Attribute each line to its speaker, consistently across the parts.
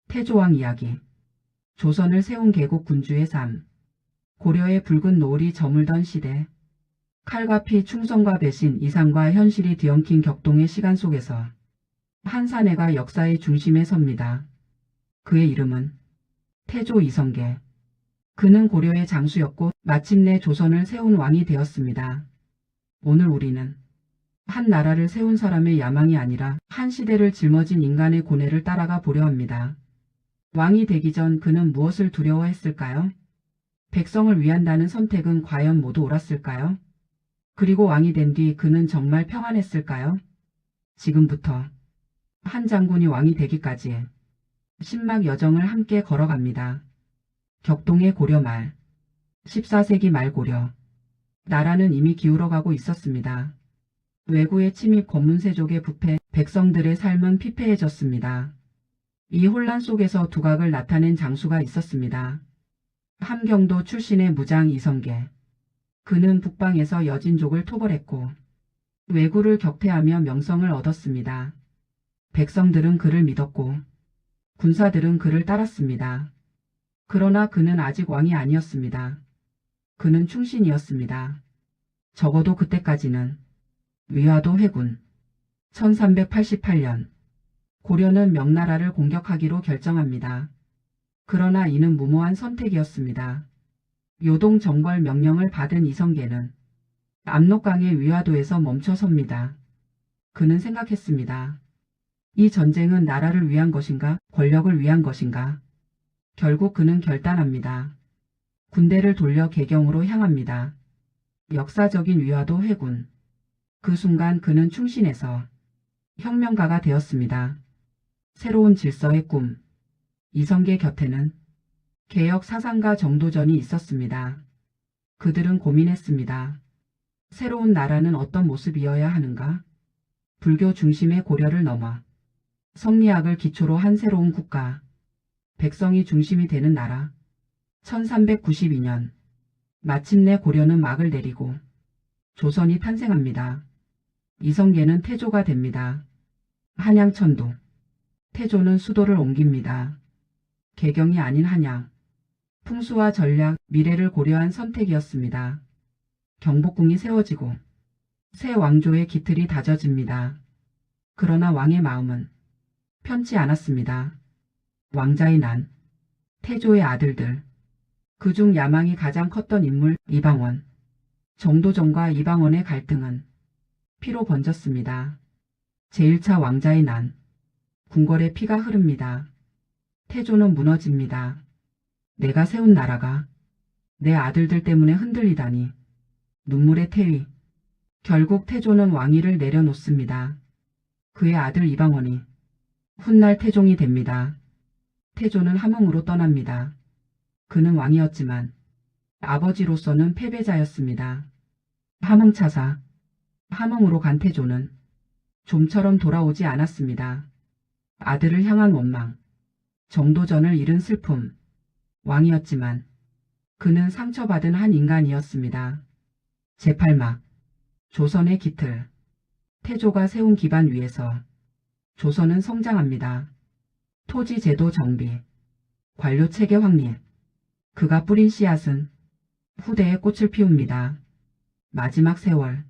Speaker 1: 태조왕 이야기. 조선을 세운 개국 군주의 삶. 고려의 붉은 노을이 저물던 시대. 칼과 피, 충성과 배신, 이상과 현실이 뒤엉킨 격동의 시간 속에서 한 사내가 역사의 중심에 섭니다. 그의 이름은 태조 이성계. 그는 고려의 장수였고 마침내 조선을 세운 왕이 되었습니다. 오늘 우리는 한 나라를 세운 사람의 야망이 아니라 한 시대를 짊어진 인간의 고뇌를 따라가 보려 합니다. 왕이 되기 전 그는 무엇을 두려워했을까요? 백성을 위한다는 선택은 과연 모두 옳았을까요? 그리고 왕이 된 뒤 그는 정말 평안했을까요? 지금부터 한 장군이 왕이 되기까지 신막 여정을 함께 걸어갑니다. 격동의 고려 말, 14세기 말 고려. 나라는 이미 기울어가고 있었습니다. 왜구의 침입, 권문세족의 부패, 백성들의 삶은 피폐해졌습니다. 이 혼란 속에서 두각을 나타낸 장수가 있었습니다. 함경도 출신의 무장 이성계. 그는 북방에서 여진족을 토벌했고 왜구를 격퇴하며 명성을 얻었습니다. 백성들은 그를 믿었고 군사들은 그를 따랐습니다. 그러나 그는 아직 왕이 아니었습니다. 그는 충신이었습니다. 적어도 그때까지는. 위화도 회군. 1388년 고려는 명나라를 공격하기로 결정합니다. 그러나 이는 무모한 선택이었습니다. 요동 정벌 명령을 받은 이성계는 압록강의 위화도에서 멈춰섭니다. 그는 생각했습니다. 이 전쟁은 나라를 위한 것인가, 권력을 위한 것인가? 결국 그는 결단합니다. 군대를 돌려 개경으로 향합니다. 역사적인 위화도 회군. 그 순간 그는 충신에서 혁명가가 되었습니다. 새로운 질서의 꿈. 이성계 곁에는 개혁 사상가 정도전이 있었습니다. 그들은 고민했습니다. 새로운 나라는 어떤 모습이어야 하는가? 불교 중심의 고려를 넘어 성리학을 기초로 한 새로운 국가. 백성이 중심이 되는 나라. 1392년 마침내 고려는 막을 내리고 조선이 탄생합니다. 이성계는 태조가 됩니다. 한양천도. 태조는 수도를 옮깁니다. 개경이 아닌 한양. 풍수와 전략, 미래를 고려한 선택이었습니다. 경복궁이 세워지고 새 왕조의 기틀이 다져집니다. 그러나 왕의 마음은 편치 않았습니다. 왕자의 난. 태조의 아들들. 그중 야망이 가장 컸던 인물 이방원. 정도전과 이방원의 갈등은 피로 번졌습니다. 제1차 왕자의 난. 궁궐에 피가 흐릅니다. 태조는 무너집니다. 내가 세운 나라가 내 아들들 때문에 흔들리다니. 눈물의 태위. 결국 태조는 왕위를 내려놓습니다. 그의 아들 이방원이 훗날 태종이 됩니다. 태조는 함흥으로 떠납니다. 그는 왕이었지만 아버지로서는 패배자였습니다. 함흥차사. 함흥으로 간 태조는 좀처럼 돌아오지 않았습니다. 아들을 향한 원망. 정도전을 잃은 슬픔. 왕이었지만 그는 상처받은 한 인간이었습니다. 제8막. 조선의 기틀. 태조가 세운 기반 위에서 조선은 성장합니다. 토지 제도 정비. 관료체계 확립. 그가 뿌린 씨앗은 후대에 꽃을 피웁니다. 마지막 세월.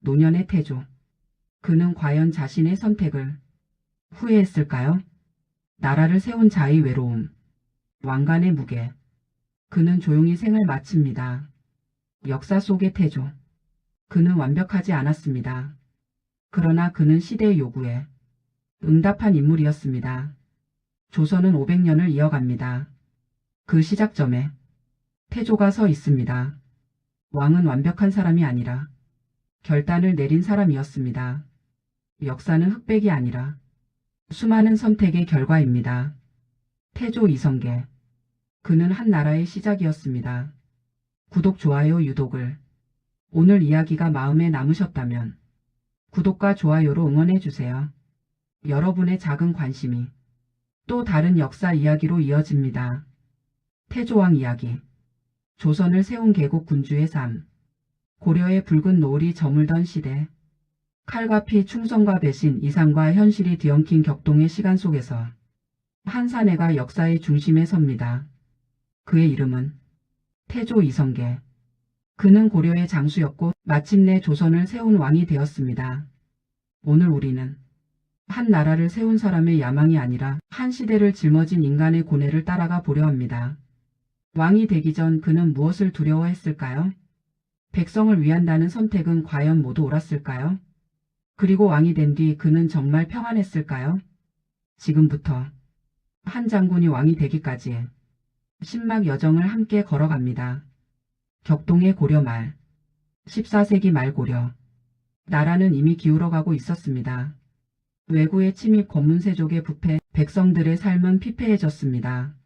Speaker 1: 노년의 태조. 그는 과연 자신의 선택을 후회했을까요? 나라를 세운 자의 외로움. 왕관의 무게. 그는 조용히 생을 마칩니다. 역사 속의 태조. 그는 완벽하지 않았습니다. 그러나 그는 시대의 요구에 응답한 인물이었습니다. 조선은 500년을 이어갑니다. 그 시작점에 태조가 서 있습니다. 왕은 완벽한 사람이 아니라 결단을 내린 사람이었습니다. 역사는 흑백이 아니라 수많은 선택의 결과입니다. 태조 이성계. 그는 한 나라의 시작이었습니다. 구독, 좋아요, 유독을. 오늘 이야기가 마음에 남으셨다면 구독과 좋아요로 응원해주세요. 여러분의 작은 관심이 또 다른 역사 이야기로 이어집니다. 태조왕 이야기. 조선을 세운 개국 군주의 삶. 고려의 붉은 노을이 저물던 시대. 칼과 피, 충성과 배신, 이상과 현실이 뒤엉킨 격동의 시간 속에서 한 사내가 역사의 중심에 섭니다. 그의 이름은 태조 이성계. 그는 고려의 장수였고 마침내 조선을 세운 왕이 되었습니다. 오늘 우리는 한 나라를 세운 사람의 야망이 아니라 한 시대를 짊어진 인간의 고뇌를 따라가 보려 합니다. 왕이 되기 전 그는 무엇을 두려워했을까요? 백성을 위한다는 선택은 과연 모두 옳았을까요? 그리고 왕이 된 뒤 그는 정말 평안했을까요? 지금부터 한 장군이 왕이 되기까지의 신막 여정을 함께 걸어갑니다. 격동의 고려 말, 14세기 말 고려. 나라는 이미 기울어가고 있었습니다. 외구의 침입, 권문세족의 부패, 백성들의 삶은 피폐해졌습니다.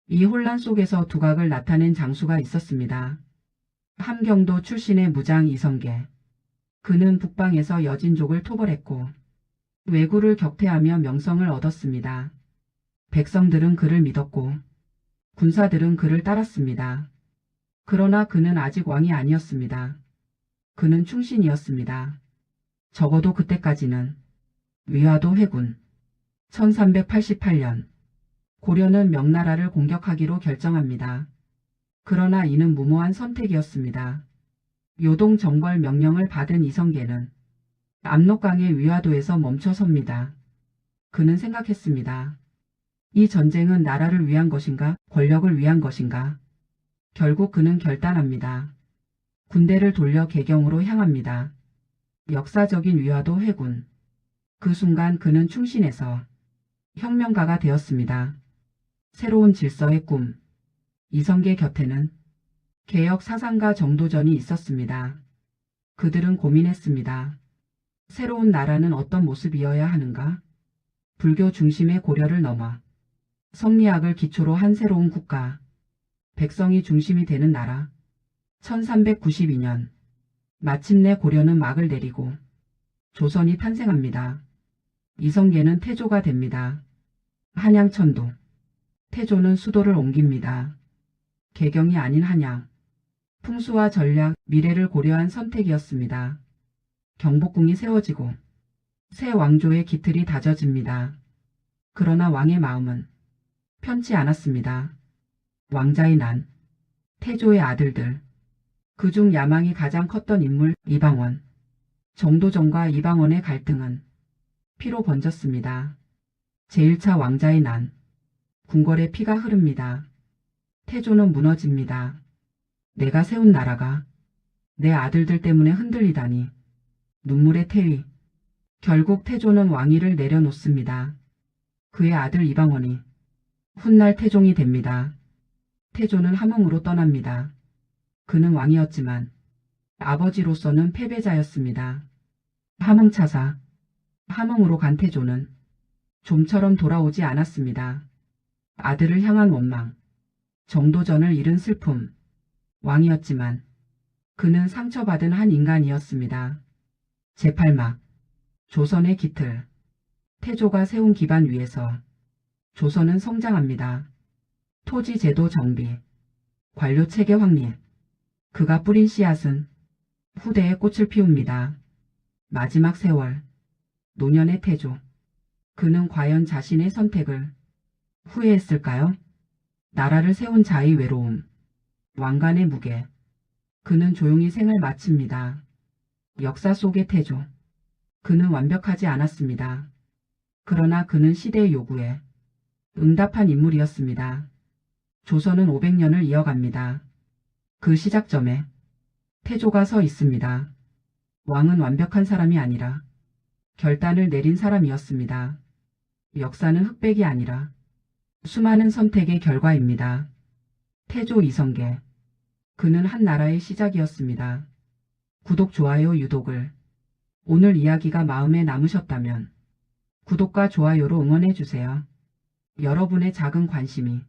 Speaker 1: 이 혼란 속에서 두각을 나타낸 장수가 있었습니다. 함경도 출신의 무장 이성계. 그는 북방에서 여진족을 토벌했고 왜구를 격퇴하며 명성을 얻었습니다. 백성들은 그를 믿었고 군사들은 그를 따랐습니다. 그러나 그는 아직 왕이 아니었습니다. 그는 충신이었습니다. 적어도 그때까지는. 위화도 회군. 1388년 고려는 명나라를 공격하기로 결정합니다. 그러나 이는 무모한 선택이었습니다. 요동 정벌 명령을 받은 이성계는 압록강의 위화도에서 멈춰섭니다. 그는 생각했습니다. 이 전쟁은 나라를 위한 것인가, 권력을 위한 것인가? 결국 그는 결단합니다. 군대를 돌려 개경으로 향합니다. 역사적인 위화도 회군. 그 순간 그는 충신에서 혁명가가 되었습니다. 새로운 질서의 꿈. 이성계 곁에는 개혁 사상가 정도전이 있었습니다. 그들은 고민했습니다. 새로운 나라는 어떤 모습이어야 하는가? 불교 중심의 고려를 넘어 성리학을 기초로 한 새로운 국가. 백성이 중심이 되는 나라. 1392년 마침내 고려는 막을 내리고 조선이 탄생합니다. 이성계는 태조가 됩니다. 한양천도. 태조는 수도를 옮깁니다. 개경이 아닌 한양. 풍수와 전략, 미래를 고려한 선택이었습니다. 경복궁이 세워지고 새 왕조의 기틀이 다져집니다. 그러나 왕의 마음은 편치 않았습니다. 왕자의 난, 태조의 아들들. 그중 야망이 가장 컸던 인물 이방원. 정도전과 이방원의 갈등은 피로 번졌습니다. 제1차 왕자의 난. 궁궐에 피가 흐릅니다. 태조는 무너집니다. 내가 세운 나라가 내 아들들 때문에 흔들리다니. 눈물의 태위. 결국 태조는 왕위를 내려놓습니다. 그의 아들 이방원이 훗날 태종이 됩니다. 태조는 함흥으로 떠납니다. 그는 왕이었지만 아버지로서는 패배자였습니다. 함흥차사. 함흥으로 간 태조는 좀처럼 돌아오지 않았습니다. 아들을 향한 원망, 정도전을 잃은 슬픔. 왕이었지만 그는 상처받은 한 인간이었습니다. 제8막. 조선의 기틀. 태조가 세운 기반 위에서 조선은 성장합니다. 토지 제도 정비, 관료 체계 확립. 그가 뿌린 씨앗은 후대에 꽃을 피웁니다. 마지막 세월. 노년의 태조. 그는 과연 자신의 선택을 후회했을까요? 나라를 세운 자의 외로움, 왕관의 무게. 그는 조용히 생을 마칩니다. 역사 속의 태조. 그는 완벽하지 않았습니다. 그러나 그는 시대의 요구에 응답한 인물이었습니다. 조선은 500년을 이어갑니다. 그 시작점에 태조가 서 있습니다. 왕은 완벽한 사람이 아니라 결단을 내린 사람이었습니다. 역사는 흑백이 아니라 수많은 선택의 결과입니다. 태조 이성계. 그는 한 나라의 시작이었습니다. 구독, 좋아요, 유독을. 오늘 이야기가 마음에 남으셨다면 구독과 좋아요로 응원해주세요. 여러분의 작은 관심이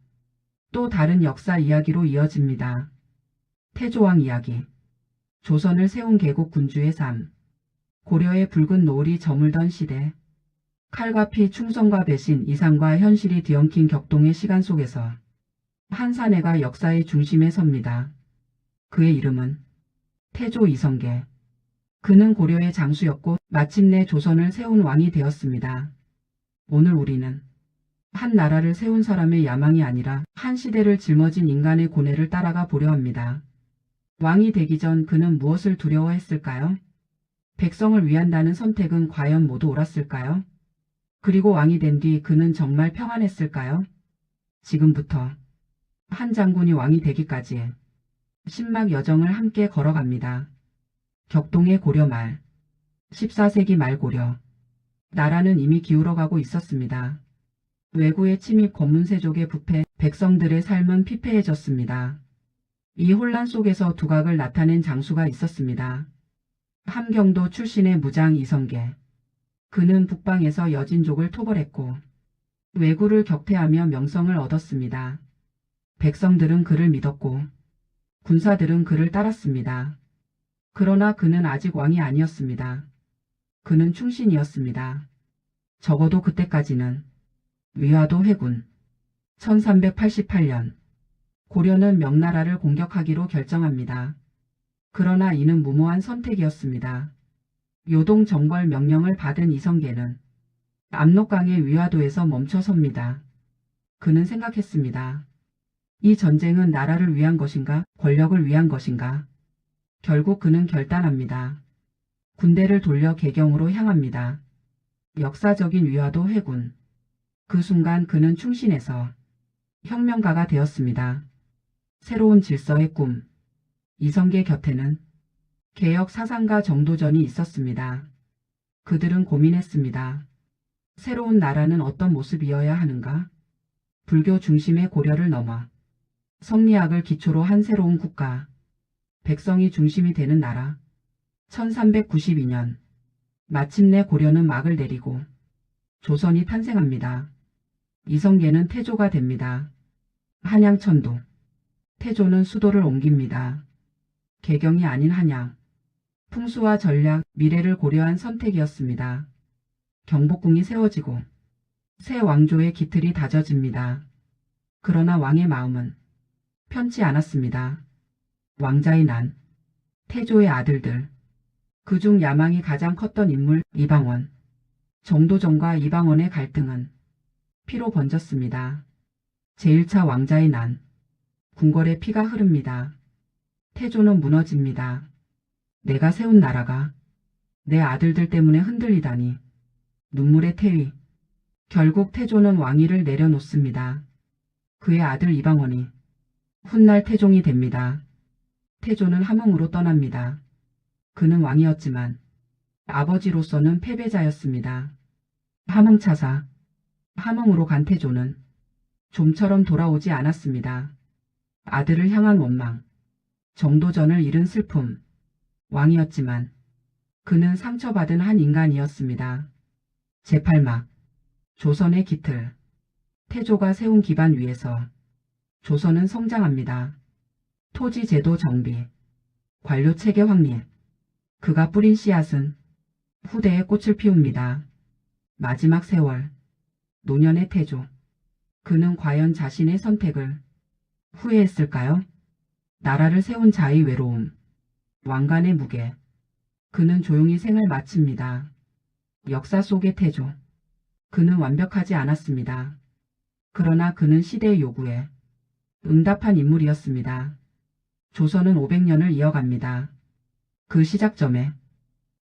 Speaker 1: 또 다른 역사 이야기로 이어집니다. 태조왕 이야기. 조선을 세운 개국 군주의 삶. 고려의 붉은 노을이 저물던 시대. 칼과 피, 충성과 배신, 이상과 현실이 뒤엉킨 격동의 시간 속에서 한 사내가 역사의 중심에 섭니다. 그의 이름은 태조 이성계. 그는 고려의 장수였고 마침내 조선을 세운 왕이 되었습니다. 오늘 우리는 한 나라를 세운 사람의 야망이 아니라 한 시대를 짊어진 인간의 고뇌를 따라가 보려 합니다. 왕이 되기 전 그는 무엇을 두려워했을까요? 백성을 위한다는 선택은 과연 모두 옳았을까요? 그리고 왕이 된 뒤 그는 정말 평안했을까요? 지금부터 한 장군이 왕이 되기까지의 신막 여정을 함께 걸어갑니다. 격동의 고려 말, 14세기 말 고려. 나라는 이미 기울어가고 있었습니다. 외구의 침입, 권문세족의 부패, 백성들의 삶은 피폐해졌습니다. 이 혼란 속에서 두각을 나타낸 장수가 있었습니다. 함경도 출신의 무장 이성계. 그는 북방에서 여진족을 토벌했고 왜구를 격퇴하며 명성을 얻었습니다. 백성들은 그를 믿었고 군사들은 그를 따랐습니다. 그러나 그는 아직 왕이 아니었습니다. 그는 충신이었습니다. 적어도 그때까지는. 위화도 회군. 1388년 고려는 명나라를 공격하기로 결정합니다. 그러나 이는 무모한 선택이었습니다. 요동 정벌 명령을 받은 이성계는 압록강의 위화도에서 멈춰섭니다. 그는 생각했습니다. 이 전쟁은 나라를 위한 것인가, 권력을 위한 것인가? 결국 그는 결단합니다. 군대를 돌려 개경으로 향합니다. 역사적인 위화도 회군. 그 순간 그는 충신에서 혁명가가 되었습니다. 새로운 질서의 꿈. 이성계 곁에는 개혁 사상가 정도전이 있었습니다. 그들은 고민했습니다. 새로운 나라는 어떤 모습이어야 하는가? 불교 중심의 고려를 넘어 성리학을 기초로 한 새로운 국가. 백성이 중심이 되는 나라. 1392년 마침내 고려는 막을 내리고 조선이 탄생합니다. 이성계는 태조가 됩니다. 한양천도. 태조는 수도를 옮깁니다. 개경이 아닌 한양. 풍수와 전략, 미래를 고려한 선택이었습니다. 경복궁이 세워지고 새 왕조의 기틀이 다져집니다. 그러나 왕의 마음은 편치 않았습니다. 왕자의 난, 태조의 아들들. 그중 야망이 가장 컸던 인물 이방원. 정도전과 이방원의 갈등은 피로 번졌습니다. 제1차 왕자의 난. 궁궐에 피가 흐릅니다. 태조는 무너집니다. 내가 세운 나라가 내 아들들 때문에 흔들리다니. 눈물의 태위. 결국 태조는 왕위를 내려놓습니다. 그의 아들 이방원이 훗날 태종이 됩니다. 태조는 함흥으로 떠납니다. 그는 왕이었지만 아버지로서는 패배자였습니다. 함흥차사. 함흥으로 간 태조는 좀처럼 돌아오지 않았습니다. 아들을 향한 원망, 정도전을 잃은 슬픔. 왕이었지만 그는 상처받은 한 인간이었습니다. 제8막. 조선의 기틀. 태조가 세운 기반 위에서 조선은 성장합니다. 토지 제도 정비, 관료 체계 확립. 그가 뿌린 씨앗은 후대에 꽃을 피웁니다. 마지막 세월. 노년의 태조. 그는 과연 자신의 선택을 후회했을까요? 나라를 세운 자의 외로움, 왕관의 무게. 그는 조용히 생을 마칩니다. 역사 속의 태조. 그는 완벽하지 않았습니다. 그러나 그는 시대의 요구에 응답한 인물이었습니다. 조선은 500년을 이어갑니다. 그 시작점에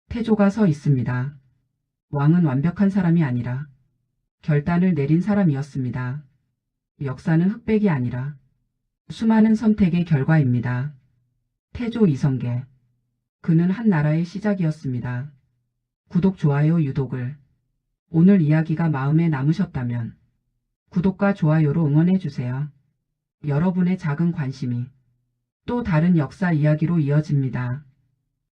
Speaker 1: 태조가 서 있습니다. 왕은 완벽한 사람이 아니라 결단을 내린 사람이었습니다. 역사는 흑백이 아니라 수많은 선택의 결과입니다. 태조 이성계. 그는 한 나라의 시작이었습니다. 구독, 좋아요, 유독을. 오늘 이야기가 마음에 남으셨다면 구독과 좋아요로 응원해주세요. 여러분의 작은 관심이 또 다른 역사 이야기로 이어집니다.